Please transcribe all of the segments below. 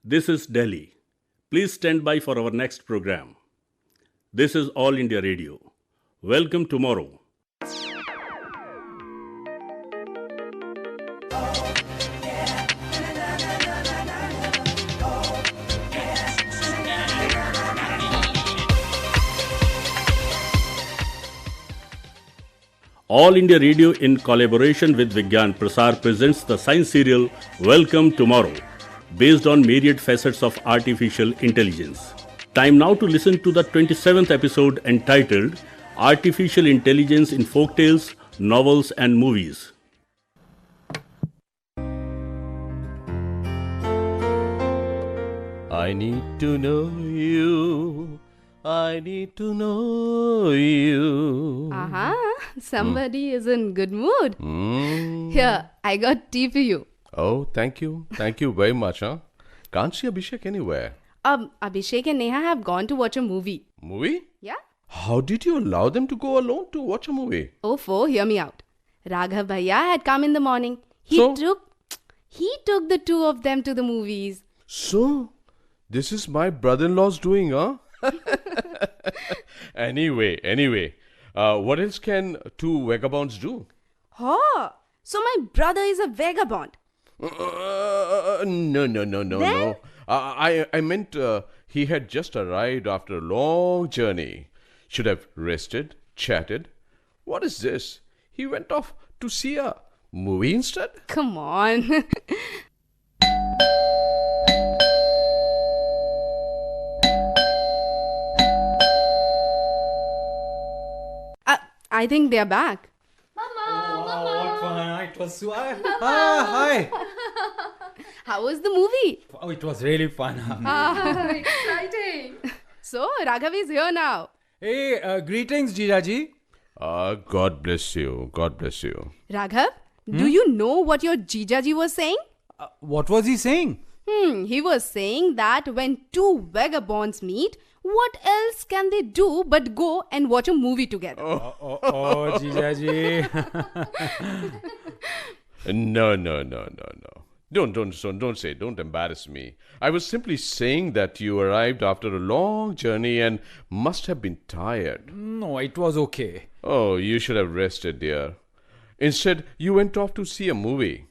This is Delhi. Please stand by for our next program. This is All India Radio. Welcome tomorrow. All India Radio in collaboration with Vigyan Prasar presents the science serial Welcome Tomorrow, based on myriad facets of artificial intelligence. Time now to listen to the 27th episode entitled Artificial Intelligence in Folktales, Novels and Movies. I need to know you. I need to know you. Somebody is in good mood. Here, I got tea for you. Oh, thank you. Thank you very much, huh? Can't see Abhishek anywhere. Abhishek and Neha have gone to watch a movie. Movie? Yeah? How did you allow them to go alone to watch a movie? Hear me out. Raghav Bhaiya had come in the morning. He took the two of them to the movies. So, this is my brother-in-law's doing, huh? Anyway, what else can two vagabonds do? So my brother is a vagabond. No. I meant he had just arrived after a long journey. Should have rested, chatted. What is this? He went off to see a movie instead? Come on. I think they're back. What fun. It was so... Hi. How was the movie? Oh, it was really fun. Exciting. So, Raghav is here now. Hey, greetings, Jijaji. God bless you. God bless you. Raghav, do you know what your Jijaji was saying? What was he saying? He was saying that when two vagabonds meet, what else can they do but go and watch a movie together? Oh, Jijaji. No. Don't embarrass me. I was simply saying that you arrived after a long journey and must have been tired. No, it was okay. Oh, you should have rested, dear. Instead, you went off to see a movie.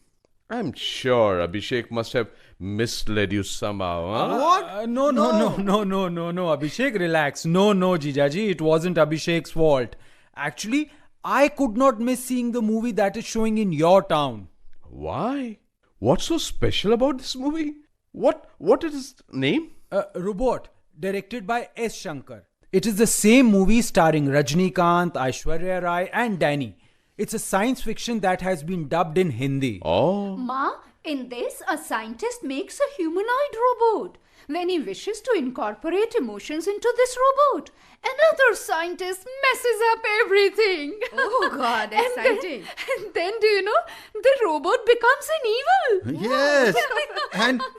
I'm sure Abhishek must have misled you somehow, huh? What? No, Abhishek, relax. No, Jijaji, it wasn't Abhishek's fault. Actually, I could not miss seeing the movie that is showing in your town. Why? What's so special about this movie? What is its name? Robot, directed by S. Shankar. It is the same movie starring Rajnikant, Aishwarya Rai and Danny. It's a science fiction that has been dubbed in Hindi. Oh. Ma, in this, a scientist makes a humanoid robot. Then he wishes to incorporate emotions into this robot. Another scientist messes up everything. Oh God, exciting. And then do you know, the robot becomes an evil. Yes.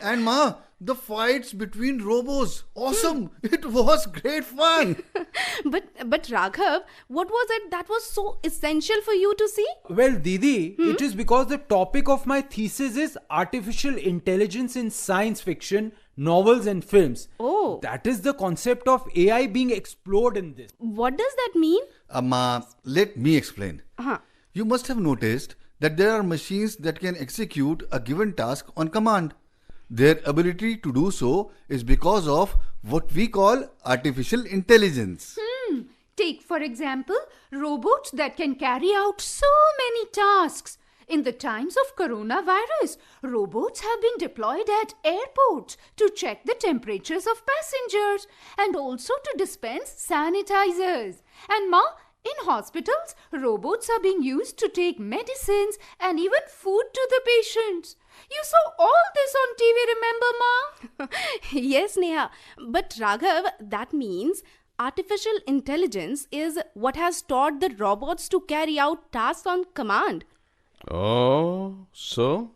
and Ma, the fights between robos. Awesome. It was great fun. But Raghav, what was it that was so essential for you to see? Well, Didi, it is because the topic of my thesis is artificial intelligence in science fiction, novels and films. Oh. That is the concept of AI being explored in this. What does that mean? Ma, let me explain. You must have noticed that there are machines that can execute a given task on command. Their ability to do so is because of what we call artificial intelligence. Take, for example, robots that can carry out so many tasks. In the times of coronavirus, robots have been deployed at airports to check the temperatures of passengers and also to dispense sanitizers. And Ma, in hospitals, robots are being used to take medicines and even food to the patients. You saw all this on TV, remember, Ma? Yes, Neha. But Raghav, that means artificial intelligence is what has taught the robots to carry out tasks on command. Oh, so?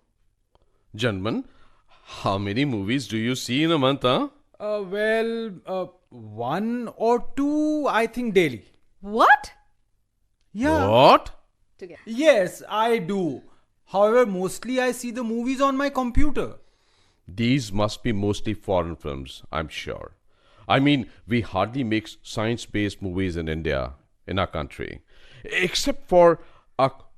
Gentlemen, how many movies do you see in a month, huh? One or two, I think, daily. What? Yeah. What? Yes, I do. However, mostly I see the movies on my computer. These must be mostly foreign films, I'm sure. I mean, we hardly make science-based movies in India, in our country. Except for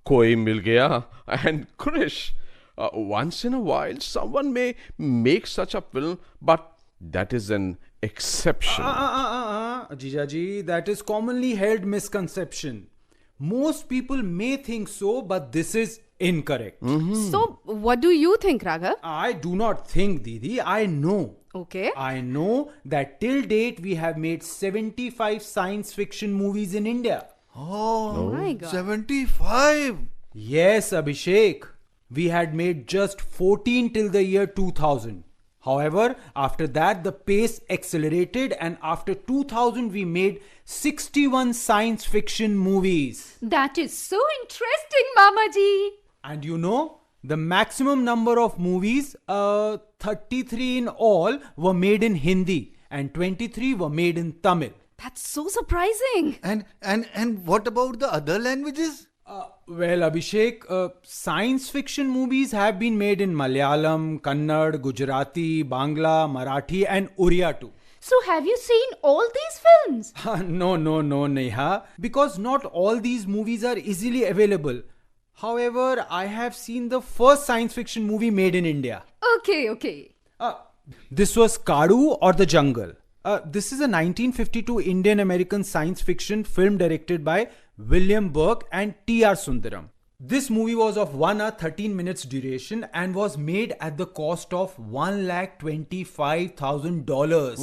Koi Mil Gaya and Krish. Once in a while, someone may make such a film, but that is an exception. Jijaji, that is commonly held misconception. Most people may think so, but this is incorrect. So, what do you think, Raghav? I do not think, Didi. I know. Okay. I know that till date we have made 75 science fiction movies in India. Oh, my God. 75. Yes, Abhishek. We had made just 14 till the year 2000. However, after that the pace accelerated, and after 2000 we made 61 science fiction movies. That is so interesting, Mamaji. And you know, the maximum number of movies, 33 in all, were made in Hindi and 23 were made in Tamil. That's so surprising. And what about the other languages? Well, Abhishek, science fiction movies have been made in Malayalam, Kannada, Gujarati, Bangla, Marathi and Oriya too. So have you seen all these films? No, Neha, because not all these movies are easily available. However, I have seen the first science fiction movie made in India. Okay. This was Kadu or The Jungle. This is a 1952 Indian-American science fiction film directed by William Burke and T.R. Sundaram. This movie was of 1 hour 13 minutes duration and was made at the cost of $125,000.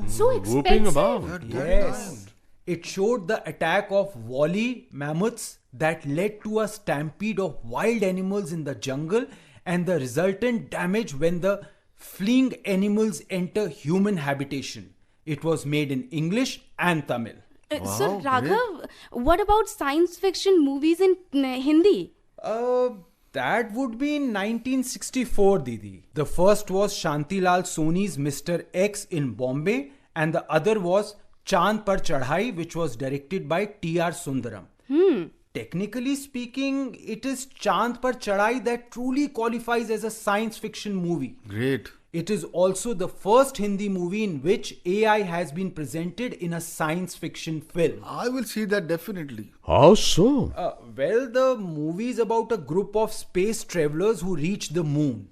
So Whooping expensive. about. Yes. It showed the attack of woolly mammoths that led to a stampede of wild animals in the jungle and the resultant damage when the fleeing animals enter human habitation. It was made in English and Tamil. So, Raghav, what about science fiction movies in Hindi? That would be in 1964, Didi. The first was Shantilal Soni's Mr. X in Bombay, and the other was Chand Par Chadhai, which was directed by T.R. Sundaram. Technically speaking, it is Chand Par Chadhai that truly qualifies as a science fiction movie. Great. It is also the first Hindi movie in which AI has been presented in a science fiction film. I will see that definitely. How so? Well, the movie is about a group of space travelers who reach the moon.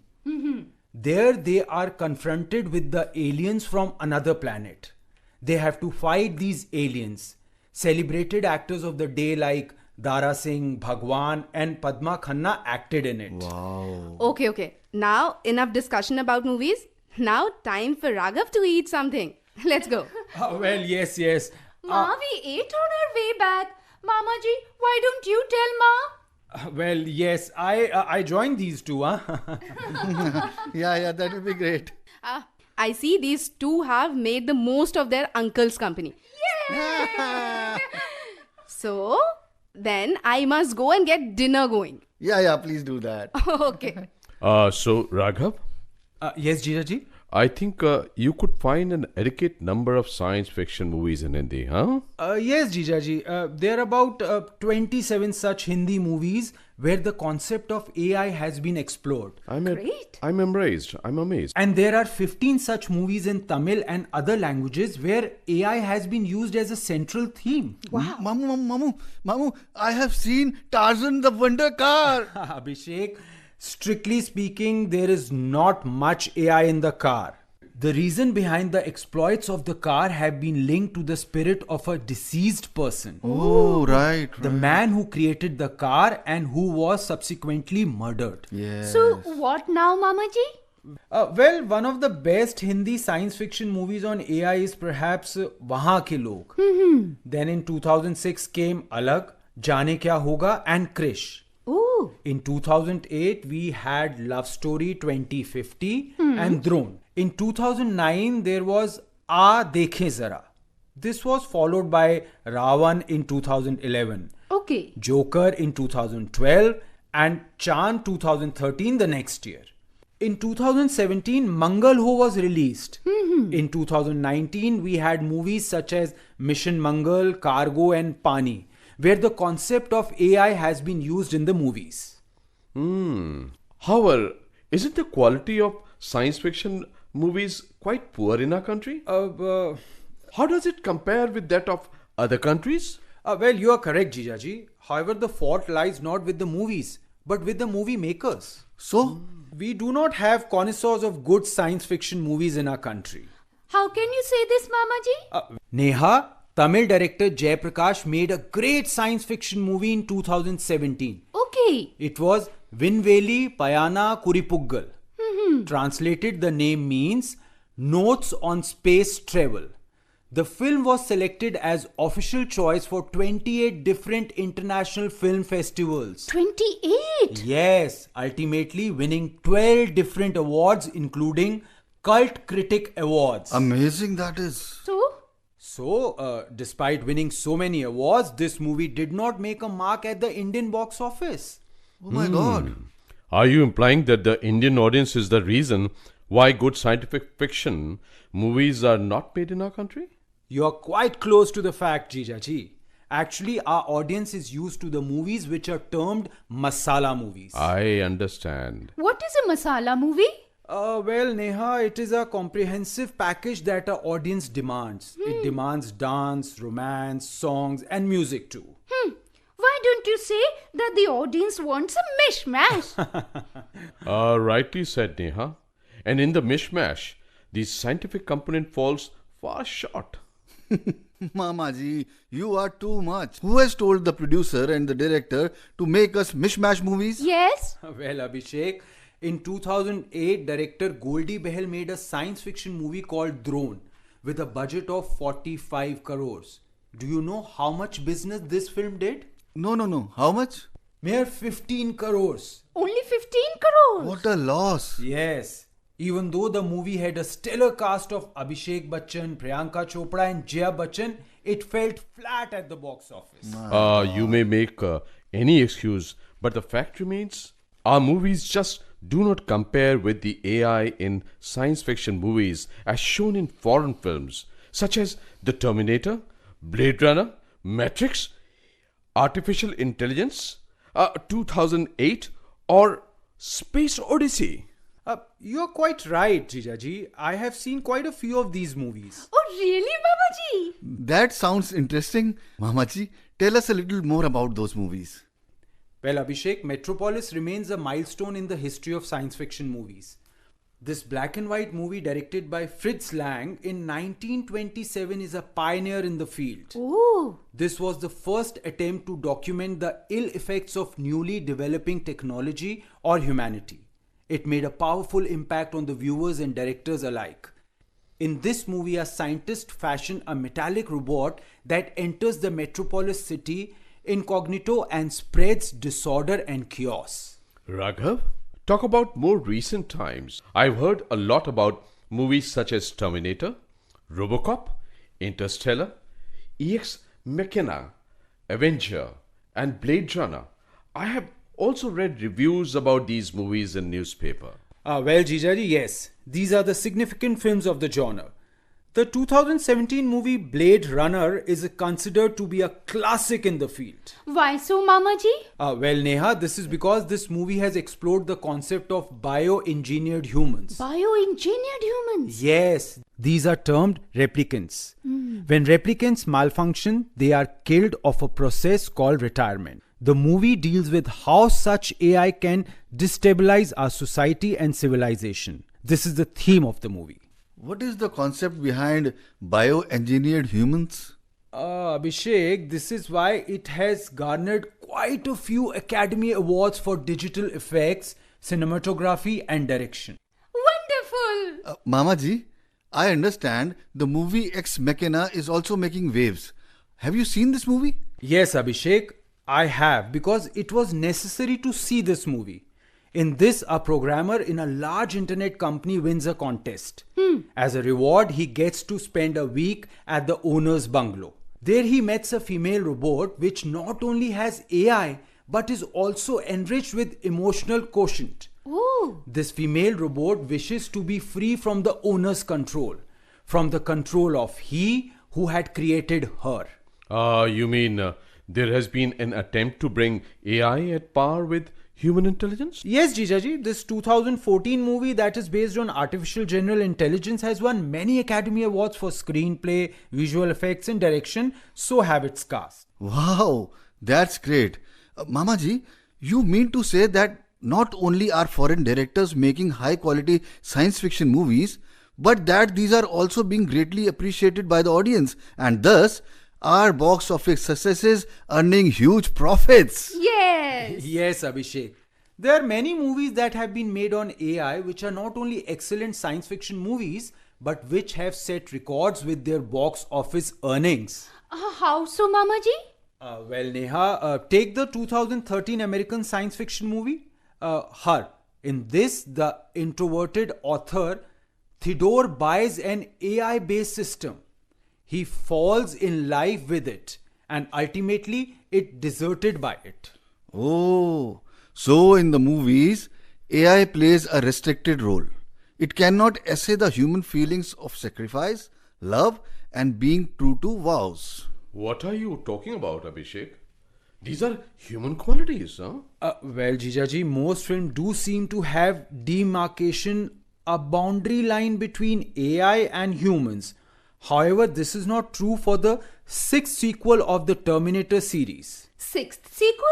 There they are confronted with the aliens from another planet. They have to fight these aliens. Celebrated actors of the day like Dara Singh, Bhagwan and Padma Khanna acted in it. Wow. Okay. Now, enough discussion about movies. Now, time for Raghav to eat something. Let's go. Well, yes. Ma, we ate on our way back. Mamaji, why don't you tell Ma? Well, yes, I joined these two, huh? Yeah, that will be great. I see these two have made the most of their uncle's company. So, then I must go and get dinner going. Yeah, please do that. Okay. So, Raghav, Yes, Jiraji? I think you could find an adequate number of science fiction movies in Hindi, huh? Yes, Jijaji. There are about 27 such Hindi movies where the concept of AI has been explored. Great. I'm amazed. And there are 15 such movies in Tamil and other languages where AI has been used as a central theme. Wow. Mamu, I have seen Tarzan the Wonder Car. Abhishek, strictly speaking, there is not much AI in the car. The reason behind the exploits of the car have been linked to the spirit of a deceased person. Oh, right. The man who created the car and who was subsequently murdered. Yes. So what now, Mamaji? Well, one of the best Hindi science fiction movies on AI is perhaps Wahan Ke Log. Then in 2006 came Alag, Jaane Kya Hoga and Krish. Oh, In 2008, we had Love Story 2050 and Drone. In 2009, there was Aa Dekhe Zara. This was followed by Ravan in 2011, okay. Joker in 2012 and Chand 2013 the next year. In 2017, Mangal Ho was released. In 2019, we had movies such as Mission Mangal, Cargo and Pani, where the concept of AI has been used in the movies. However, isn't the quality of science fiction movies quite poor in our country? Well, How does it compare with that of other countries? you are correct, Jijaji. However, the fault lies not with the movies, but with the movie makers. So, We do not have connoisseurs of good science fiction movies in our country. How can you say this, Mamaji? Neha, Tamil director Jayaprakash made a great science fiction movie in 2017. Okay. It was Vinveli Payana Kuripuggal. Translated, the name means Notes on Space Travel. The film was selected as official choice for 28 different international film festivals. 28. Yes, ultimately winning 12 different awards including Cult Critic Awards. amazing that is. So, despite winning so many awards, this movie did not make a mark at the Indian box office. Oh my God. Are you implying that the Indian audience is the reason why good scientific fiction movies are not made in our country? You are quite close to the fact, Jijaji. Actually, our audience is used to the movies which are termed masala movies. I understand. What is a masala movie? Well, Neha, it is a comprehensive package that our audience demands. It demands dance, romance, songs, and music too. Why don't you say that the audience wants a mishmash? Rightly said, Neha. And in the mishmash, the scientific component falls far short. Mama ji, you are too much. Who has told the producer and the director to make us mishmash movies? Yes. Well, Abhishek, in 2008, director Goldie Behel made a science fiction movie called Drone with a budget of 45 crores. Do you know how much business this film did? No. How much? Mere 15 crores. Only 15 crores. What a loss. Yes. Even though the movie had a stellar cast of Abhishek Bachchan, Priyanka Chopra and Jaya Bachchan, it felt flat at the box office. You may make any excuse, but the fact remains, our movies just do not compare with the AI in science fiction movies as shown in foreign films, such as The Terminator, Blade Runner, Matrix, Artificial Intelligence, 2008, or Space Odyssey. You're quite right, Jijaji. I have seen quite a few of these movies. Oh, really, Mamaji? That sounds interesting. Mama ji, tell us a little more about those movies. Well, Abhishek, Metropolis remains a milestone in the history of science fiction movies. This black and white movie directed by Fritz Lang in 1927 is a pioneer in the field. Oh. This was the first attempt to document the ill effects of newly developing technology or humanity. It made a powerful impact on the viewers and directors alike. In this movie, a scientist fashioned a metallic robot that enters the metropolis city incognito and spreads disorder and chaos. Raghav, talk about more recent times. I've heard a lot about movies such as Terminator, Robocop, Interstellar, Ex Machina, Avenger, and Blade Runner. I have also read reviews about these movies in newspaper. Well, Jijaji, yes. These are the significant films of the genre. The 2017 movie Blade Runner is considered to be a classic in the field. Why so, Mamaji? Well, Neha, this is because this movie has explored the concept of bioengineered humans. Bioengineered humans? Yes, these are termed replicants. When replicants malfunction, they are killed of a process called retirement. The movie deals with how such AI can destabilize our society and civilization. This is the theme of the movie. What is the concept behind bioengineered humans? Abhishek, this is why it has garnered quite a few Academy Awards for digital effects, cinematography and direction. Wonderful! Mama ji, I understand the movie Ex Machina is also making waves. Have you seen this movie? Yes, Abhishek, I have, because it was necessary to see this movie. In this, a programmer in a large internet company wins a contest. As a reward, he gets to spend a week at the owner's bungalow. There he meets a female robot which not only has AI but is also enriched with emotional quotient. Oh. This female robot wishes to be free from the owner's control, from the control of he who had created her. You mean there has been an attempt to bring AI at par with human intelligence? Yes, Jijaji, this 2014 movie that is based on artificial general intelligence has won many Academy Awards for screenplay, visual effects and direction, so have its cast. Wow, that's great. Mamaji, you mean to say that not only are foreign directors making high quality science fiction movies, but that these are also being greatly appreciated by the audience and thus are box office successes earning huge profits? Yes. Yes, Abhishek. There are many movies that have been made on AI which are not only excellent science fiction movies but which have set records with their box office earnings. How so, Mamaji? Well, Neha, take the 2013 American science fiction movie, Her. In this, the introverted author Theodore buys an AI-based system. He falls in love with it and ultimately it deserted by it. Oh, so in the movies, AI plays a restricted role. It cannot essay the human feelings of sacrifice, love, and being true to vows. What are you talking about, Abhishek? These are human qualities, huh? Well, Jijaji, most films do seem to have demarcation, a boundary line between AI and humans. However, this is not true for the sixth sequel of the Terminator series. Sixth sequel?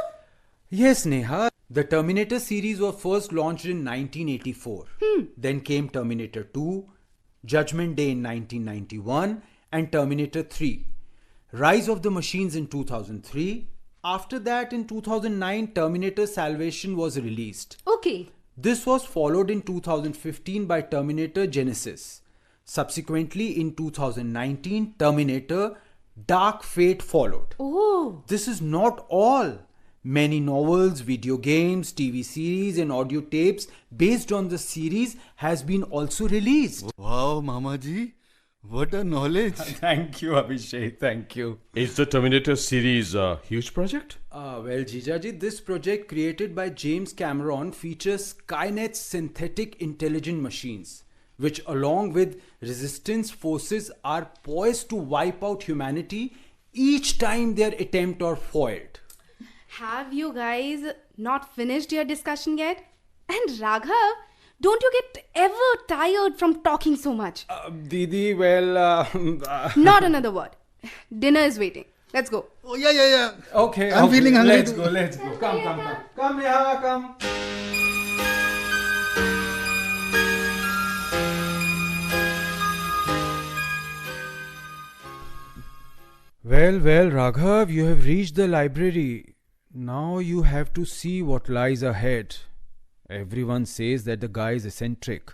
Yes, Neha. The Terminator series was first launched in 1984. Then came Terminator 2, Judgment Day in 1991, and Terminator 3. Rise of the Machines in 2003. After that, in 2009, Terminator Salvation was released. Okay. This was followed in 2015 by Terminator Genesis. Subsequently, in 2019, Terminator Dark Fate followed. Oh. This is not all. Many novels, video games, TV series and audio tapes based on the series has been also released. Wow, Mamaji, what a knowledge. Thank you, Abhishek. Thank you. Is the Terminator series a huge project? Well, Jijaji, this project created by James Cameron features Skynet's synthetic intelligent machines, which along with resistance forces are poised to wipe out humanity each time their attempt are foiled. Have you guys not finished your discussion yet? And Raghav, don't you get ever tired from talking so much? Didi, well... Not another word. Dinner is waiting. Let's go. Oh, yeah. Okay, I'm feeling hungry Let's too. go. Come. Come, Neha, come. Well, Raghav, you have reached the library. Now you have to see what lies ahead. Everyone says that the guy is eccentric,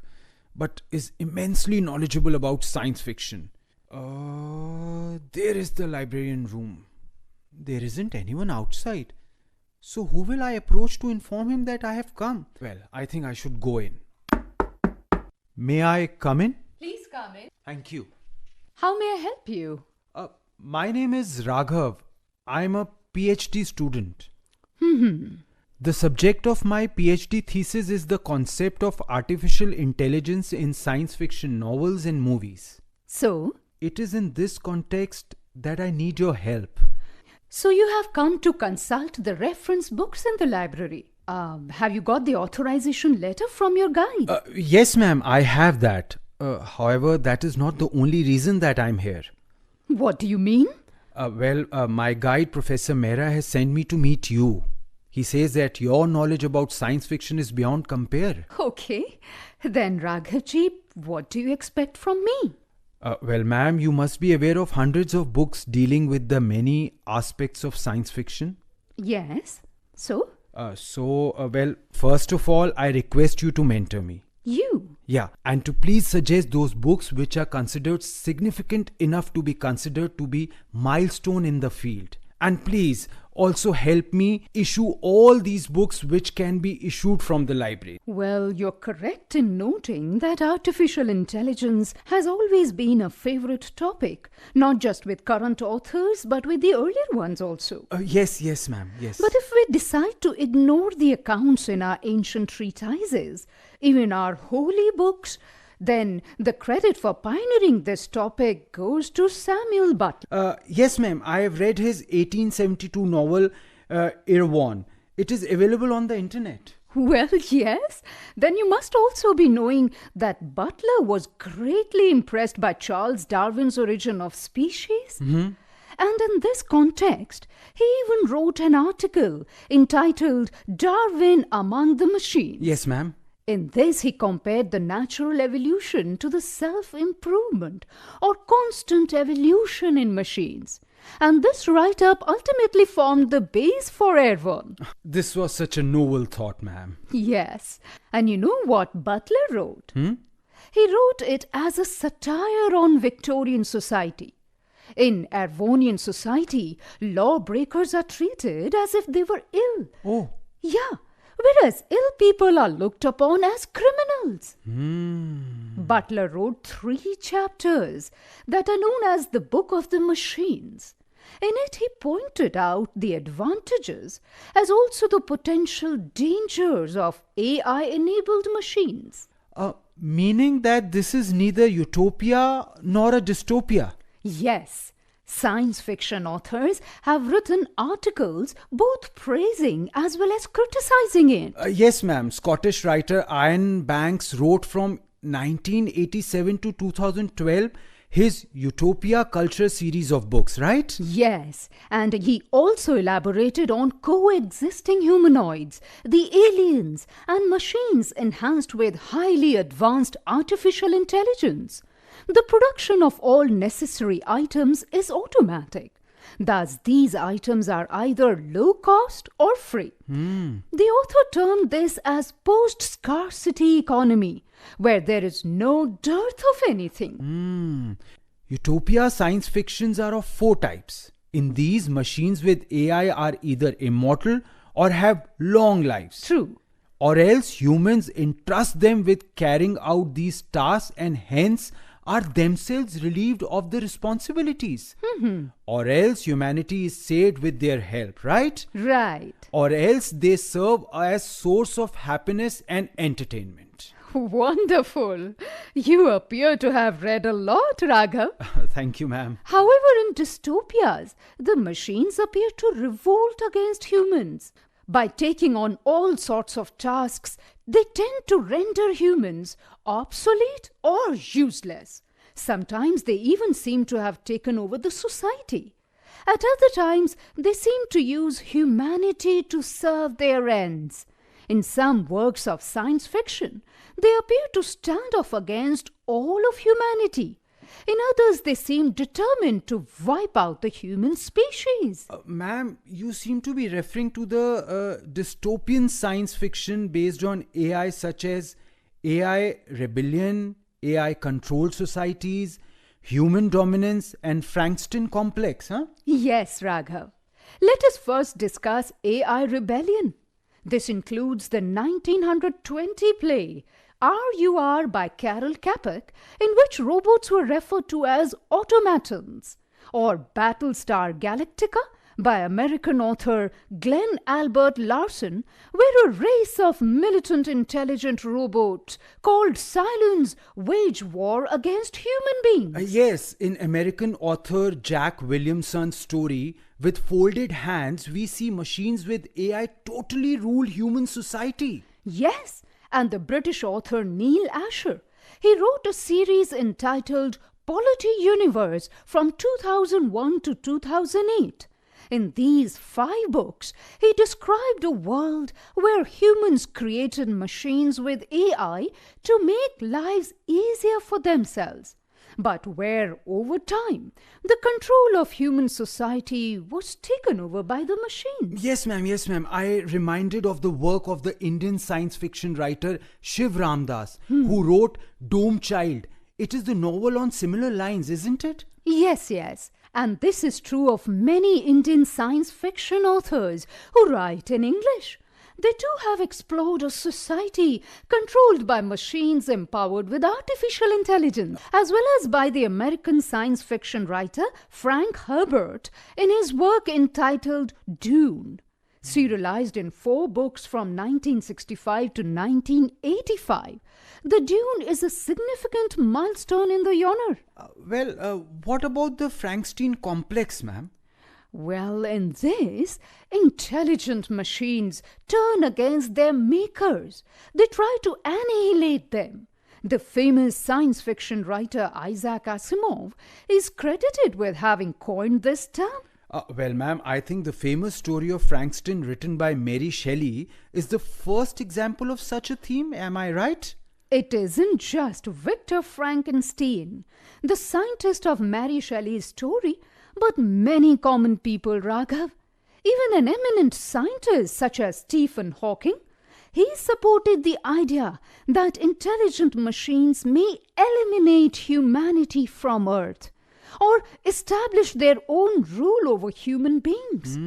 but is immensely knowledgeable about science fiction. There is the librarian room. There isn't anyone outside. So who will I approach to inform him that I have come? Well, I think I should go in. May I come in? Please come in. Thank you. How may I help you? My name is Raghav. I'm a PhD student. The subject of my PhD thesis is the concept of artificial intelligence in science fiction novels and movies. So? It is in this context that I need your help. So you have come to consult the reference books in the library. Have you got the authorization letter from your guide? Yes, ma'am, I have that. However, that is not the only reason that I'm here. What do you mean? My guide, Professor Mehra, has sent me to meet you. He says that your knowledge about science fiction is beyond compare. Okay. Then, Raghavji, what do you expect from me? Ma'am, you must be aware of hundreds of books dealing with the many aspects of science fiction. Yes. So? First of all, I request you to mentor me. You? Yeah, and to please suggest those books which are considered significant enough to be considered to be milestone in the field. And please also help me issue all these books which can be issued from the library. Well, you're correct in noting that artificial intelligence has always been a favorite topic, not just with current authors, but with the earlier ones also. Yes, ma'am, yes. But if we decide to ignore the accounts in our ancient treatises, even our holy books, then the credit for pioneering this topic goes to Samuel Butler. Yes, ma'am. I have read his 1872 novel, Irwan. It is available on the internet. Well, yes. Then you must also be knowing that Butler was greatly impressed by Charles Darwin's Origin of Species. And in this context, he even wrote an article entitled Darwin Among the Machines. Yes, ma'am. In this, he compared the natural evolution to the self-improvement or constant evolution in machines. And this write-up ultimately formed the base for Airborne. This was such a noble thought, ma'am. Yes. And you know what Butler wrote? He wrote it as a satire on Victorian society. In Erewhonian society, lawbreakers are treated as if they were ill. Oh. Yeah, whereas ill people are looked upon as criminals. Butler wrote 3 chapters that are known as the Book of the Machines. In it, he pointed out the advantages as also the potential dangers of AI-enabled machines. Meaning that this is neither utopia nor a dystopia. Yes, science fiction authors have written articles both praising as well as criticizing it. Yes, ma'am. Scottish writer Ian Banks wrote from 1987 to 2012 his Utopia Culture series of books, right? Yes, and he also elaborated on coexisting humanoids, the aliens, and machines enhanced with highly advanced artificial intelligence. The production of all necessary items is automatic. Thus, these items are either low cost or free. The author termed this as post-scarcity economy, where there is no dearth of anything. Utopia science fictions are of 4 types. In these, machines with AI are either immortal or have long lives. True. Or else humans entrust them with carrying out these tasks and hence are themselves relieved of the responsibilities. Or else humanity is saved with their help, right? Right. Or else they serve as source of happiness and entertainment. Wonderful. You appear to have read a lot, Raghav. Thank you, ma'am. However, in dystopias, the machines appear to revolt against humans. By taking on all sorts of tasks, they tend to render humans obsolete or useless. Sometimes they even seem to have taken over the society. At other times, they seem to use humanity to serve their ends. In some works of science fiction, they appear to stand off against all of humanity. In others, they seem determined to wipe out the human species. Ma'am, you seem to be referring to the dystopian science fiction based on AI such as AI rebellion, AI controlled societies, human dominance and Frankenstein complex, huh? Yes, Raghav. Let us first discuss AI rebellion. This includes the 1920 play RUR by Carol Kapik, in which robots were referred to as automatons, or Battlestar Galactica by American author Glenn Albert Larson, where a race of militant intelligent robots called Cylons wage war against human beings. Yes, in American author Jack Williamson's story, With Folded Hands, we see machines with AI totally rule human society. Yes, and the British author Neil Asher. He wrote a series entitled Polity Universe from 2001 to 2008. In these 5 books, he described a world where humans created machines with AI to make lives easier for themselves, but where, over time, the control of human society was taken over by the machines. Yes, ma'am. Yes, ma'am. I reminded of the work of the Indian science fiction writer Shiv Ramdas, who wrote Dome Child. It is the novel on similar lines, isn't it? Yes, yes. And this is true of many Indian science fiction authors who write in English. They too have explored a society controlled by machines empowered with artificial intelligence, as well as by the American science fiction writer Frank Herbert in his work entitled Dune. Serialized in 4 books from 1965 to 1985, the Dune is a significant milestone in the genre. What about the Frankenstein complex, ma'am? Well, in this, intelligent machines turn against their makers. They try to annihilate them. The famous science fiction writer Isaac Asimov is credited with having coined this term. Well, ma'am, I think the famous story of Frankenstein written by Mary Shelley is the first example of such a theme. Am I right? It isn't just Victor Frankenstein, the scientist of Mary Shelley's story, but many common people, Raghav. Even an eminent scientist such as Stephen Hawking, he supported the idea that intelligent machines may eliminate humanity from Earth or establish their own rule over human beings.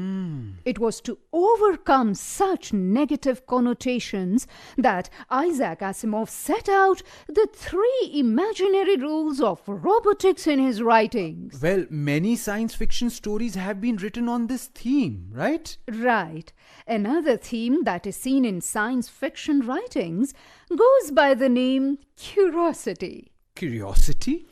It was to overcome such negative connotations that Isaac Asimov set out the 3 imaginary rules of robotics in his writings. Well, many science fiction stories have been written on this theme, right? Right. Another theme that is seen in science fiction writings goes by the name curiosity. Curiosity?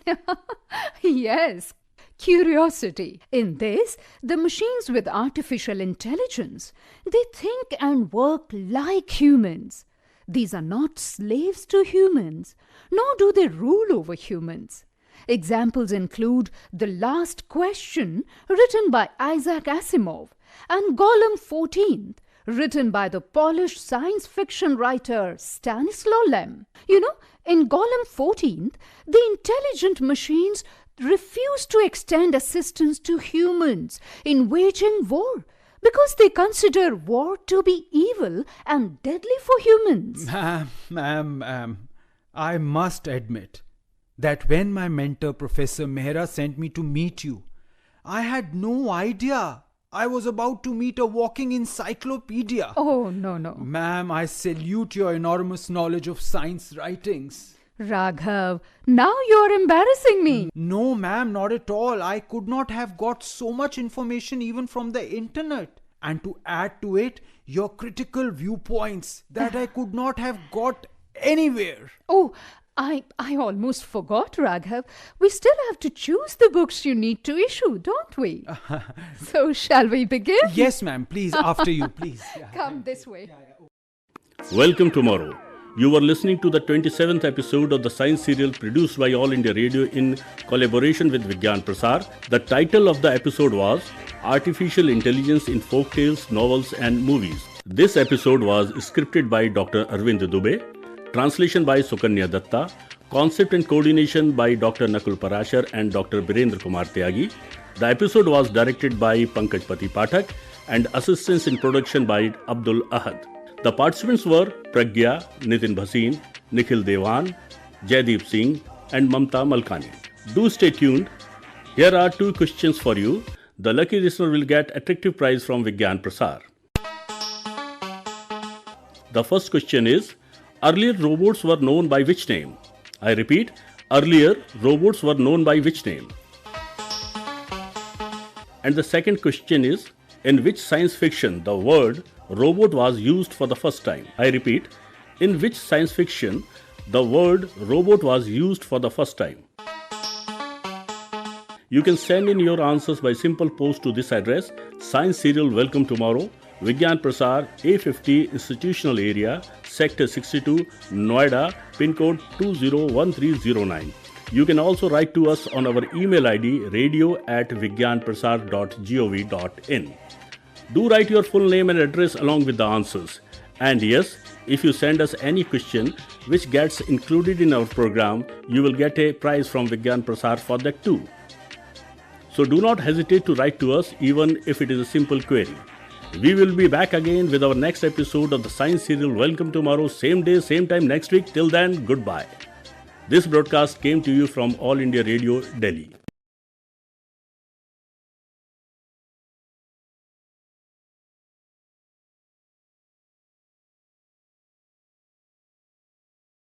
Yes, curiosity. In this, the machines with artificial intelligence, they think and work like humans. These are not slaves to humans, nor do they rule over humans. Examples include The Last Question, written by Isaac Asimov, and Golem 14th, written by the Polish science fiction writer Stanislaw Lem. You know, in Golem 14th, the intelligent machines refuse to extend assistance to humans in waging war because they consider war to be evil and deadly for humans. Ma'am, I must admit that when my mentor, Professor Mehra, sent me to meet you, I had no idea I was about to meet a walking encyclopedia. Oh, no. Ma'am, I salute your enormous knowledge of science writings. Raghav, now you're embarrassing me. No, ma'am, not at all. I could not have got so much information even from the internet. And to add to it, your critical viewpoints that I could not have got anywhere. Oh, I almost forgot, Raghav. We still have to choose the books you need to issue, don't we? So shall we begin? Yes, ma'am. Please, after you, please. Come this way. Welcome tomorrow. You were listening to the 27th episode of the science serial produced by All India Radio in collaboration with Vigyan Prasar. The title of the episode was Artificial Intelligence in Folktales, Novels and Movies. This episode was scripted by Dr. Arvind Dube, translation by Sukanya Datta, concept and coordination by Dr. Nakul Parashar and Dr. Beerendra Kumar Tyagi. The episode was directed by Pankajpati Pathak and assistance in production by Abdul Ahad. The participants were Pragya, Nitin Bhasin, Nikhil Devan, Jaideep Singh and Mamta Malkani. Do stay tuned. Here are 2 questions for you. The lucky listener will get attractive prize from Vigyan Prasar. The first question is, earlier robots were known by which name? I repeat, earlier robots were known by which name? And the second question is, in which science fiction the word robot was used for the first time? I repeat, in which science fiction the word robot was used for the first time? You can send in your answers by simple post to this address, Science Serial Welcome Tomorrow, Vigyan Prasar, A50 Institutional Area, Sector 62, Noida, Pin code 201309. You can also write to us on our email ID radio@vigyanprasar.gov.in. Do write your full name and address along with the answers. And yes, if you send us any question which gets included in our program, you will get a prize from Vigyan Prasar for that too. So do not hesitate to write to us even if it is a simple query. We will be back again with our next episode of the Science Serial Welcome Tomorrow, same day, same time next week. Till then, goodbye. This broadcast came to you from All India Radio, Delhi.